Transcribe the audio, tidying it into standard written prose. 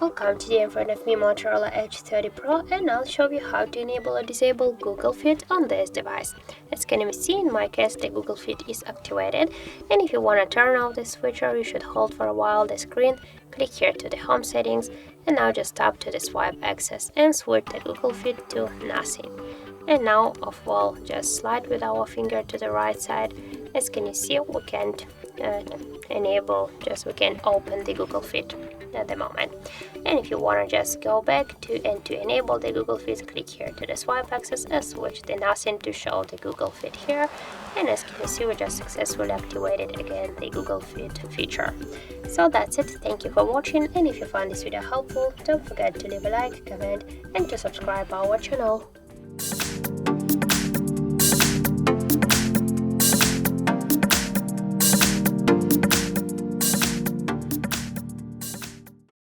Welcome to the in front of me Motorola Edge 30 Pro, and I'll show you how to enable or disable Google Fit on this device. As can you see, in my case the Google Fit is activated, and if you want to turn off this feature you should hold for a while the screen, click here to the home settings, and now just tap to the swipe access and switch the Google Fit to nothing. And now of all, just slide with our finger to the right side. As can you see, we can't we can open the Google Fit at the moment. And if you want to just go back to enable the Google Fit, click here to the swipe access and switch the nothing to show the Google Fit here. And as you can see, we just successfully activated again the Google Fit feature. So that's it. Thank you for watching, and if you found this video helpful, don't forget to leave a like, comment and to subscribe our channel.